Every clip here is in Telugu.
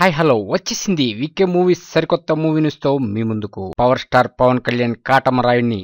హాయ్ హలో వచ్చేసింది వికే మూవీస్ సరికొత్త మూవీ న్యూస్ తో మీ ముందుకు. పవర్ స్టార్ పవన్ కళ్యాణ్ కాటమరాయుడిని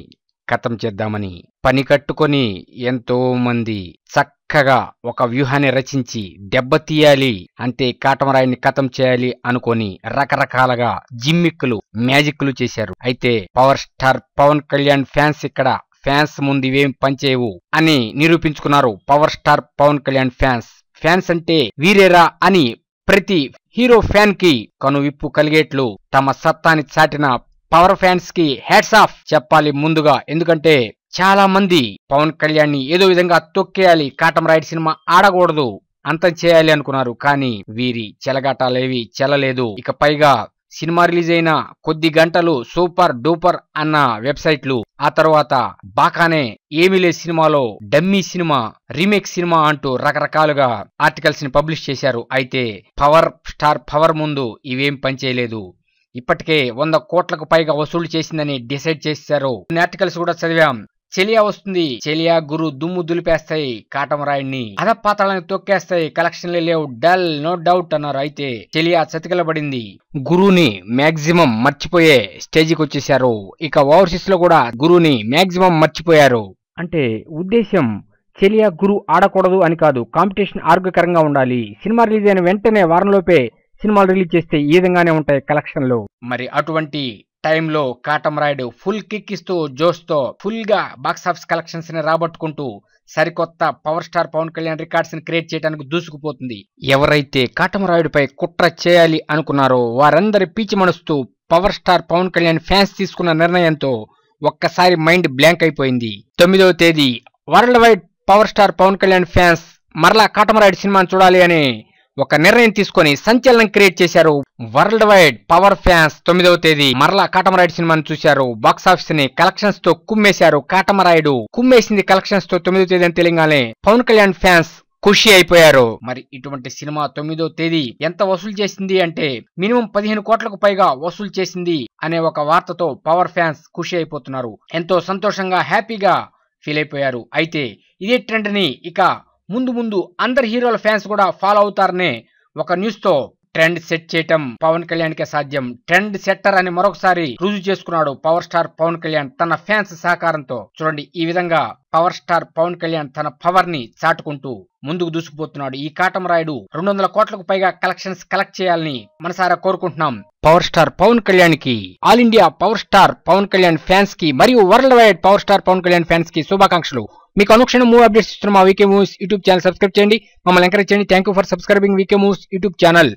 ఖతం చేద్దామని పని కట్టుకొని ఎంతో మంది చక్కగా ఒక వ్యూహాన్ని రచించి దెబ్బతీయాలి అంటే కాటమరాయుడిని ఖతం చేయాలి అనుకొని రకరకాలుగా జిమ్మిక్కులు మ్యాజిక్లు చేశారు. అయితే power star Pawan Kalyan fans ముందు ఇవేం పనిచేయవు అని నిరూపించుకున్నారు. Power star Pawan Kalyan fans అంటే వీరేరా అని ప్రతి హీరో ఫ్యాన్ కి కనువిప్పు కలిగేట్లు తమ సత్తాని చాటిన పవర్ ఫ్యాన్స్ కి హ్యాట్స్ ఆఫ్ చెప్పాలి ముందుగా. ఎందుకంటే చాలా మంది పవన్ కళ్యాణ్ ని ఏదో విధంగా తొక్కేయాలి, కాటమరాయుడు సినిమా ఆడకూడదు, అంతం చేయాలి అనుకున్నారు. కానీ వీరి చెలగాటాలేవి చెల్లలేదు. ఇక పైగా సినిమా రిలీజ్ అయిన కొద్ది గంటలు సూపర్ డూపర్ అన్న వెబ్సైట్లు, ఆ తర్వాత బాకానే ఏమీ లేదు సినిమాలో డమ్మీ సినిమా, రీమేక్ సినిమా అంటూ రకరకాలుగా ఆర్టికల్స్ ని పబ్లిష్ చేశారు. అయితే పవర్ స్టార్ పవర్ ముందు ఇవేం పనిచేయలేదు. ఇప్పటికే 100 కోట్లకు పైగా వసూలు చేసిందని డిసైడ్ చేశారు. ఆర్టికల్స్ కూడా చదివాం. చెలియా వస్తుంది, చెలియా గురు దుమ్ము దులిపేస్తాయి, కాటమరాయుడిని అధపాతాళాన్ని తొక్కేస్తాయి, కలెక్షన్లే లేవు, డల్ నో డౌట్ అన్నారు. అయితే చెలియా చతికిలబడింది, గురువుని మాక్సిమం మర్చిపోయే స్టేజికి వచ్చేసారు. ఇక ఓవర్సీస్ లో కూడా గురువుని మాక్సిమం మర్చిపోయారు. అంటే ఉద్దేశం చెలియా గురు ఆడకూడదు అని కాదు, కాంపిటీషన్ ఆరోగ్యకరంగా ఉండాలి. సినిమా రిలీజ్ అయిన వెంటనే వారంలోపే సినిమాలు రిలీజ్ చేస్తే ఈ విధంగానే ఉంటాయి కలెక్షన్లు. మరి అటువంటి టైంలో కాటమరాయుడు ఫుల్ కిక్ ఇస్తూ జోష్తో ఫుల్ గా బాక్సాఫీస్ కలెక్షన్స్ ని రాబట్టుకుంటూ సరికొత్త power star Pawan Kalyan records ని క్రియేట్ చేయడానికి దూసుకుపోతుంది. ఎవరైతే కాటమరాయుడిపై కుట్ర చేయాలి అనుకున్నారో వారందరి పీచి మనస్తూ power star Pawan Kalyan fans తీసుకున్న నిర్ణయంతో ఒక్కసారి మైండ్ బ్లాంక్ అయిపోయింది. 9వ తేదీ world wide power star Pawan Kalyan fans మరలా కాటమరాయుడు సినిమాను చూడాలి అని ఒక నిర్ణయం తీసుకొని సంచలనం క్రియేట్ చేశారు. వరల్డ్ వైడ్ పవర్ ఫ్యాన్స్ 9వ తేదీ మరలా కాటమరాయుడు సినిమాను చూశారు. బాక్సాఫీస్ ని కలెక్షన్స్ తో కుమ్మేశారు. కాటమరాయుడు కుమ్మేసింది కలెక్షన్స్ తో 9వ తేదీ అని తెలియగానే పవన్ కళ్యాణ్ ఫ్యాన్స్ ఖుషి అయిపోయారు. మరి ఇటువంటి సినిమా 9వ తేదీ ఎంత వసూలు చేసింది అంటే మినిమం 15 కోట్లకు పైగా వసూలు చేసింది అనే ఒక వార్తతో పవర్ ఫ్యాన్స్ ఖుషి అయిపోతున్నారు. ఎంతో సంతోషంగా హ్యాపీగా ఫీల్ అయిపోయారు. అయితే ఇదే ట్రెండ్ ని ఇక ముందు అందరి హీరోల ఫ్యాన్స్ కూడా ఫాలో అవుతారనే ఒక న్యూస్ తో ట్రెండ్ సెట్ చేయటం పవన్ కళ్యాణ్ కే సాధ్యం. ట్రెండ్ సెట్టర్ అని మరొకసారి రుజువు చేసుకున్నాడు పవర్ స్టార్ పవన్ కళ్యాణ్ తన ఫ్యాన్స్ సహకారంతో. చూడండి, ఈ విధంగా పవర్ స్టార్ పవన్ కళ్యాణ్ తన పవర్ ని చాటుకుంటూ ముందుకు దూసుకుపోతున్నాడు. ఈ కాటమరాయుడు 200 కోట్లకు పైగా కలెక్షన్స్ కలెక్ట్ చేయాలని మనసారా కోరుకుంటున్నాం. పవర్ స్టార్ పవన్ కళ్యాణ్ కి, all India power star Pawan Kalyan fans కి మరియు world wide power star Pawan Kalyan fans కి శుభాకాంక్షలు. మీకు అనుక్షణం మూవీ అప్డేట్స్ ఇస్తున్న మా VK movies YouTube channel subscribe చేయండి, మమ్మల్ని ఎంకరేజ్ చేయండి. Thank you for subscribing VK movies YouTube channel.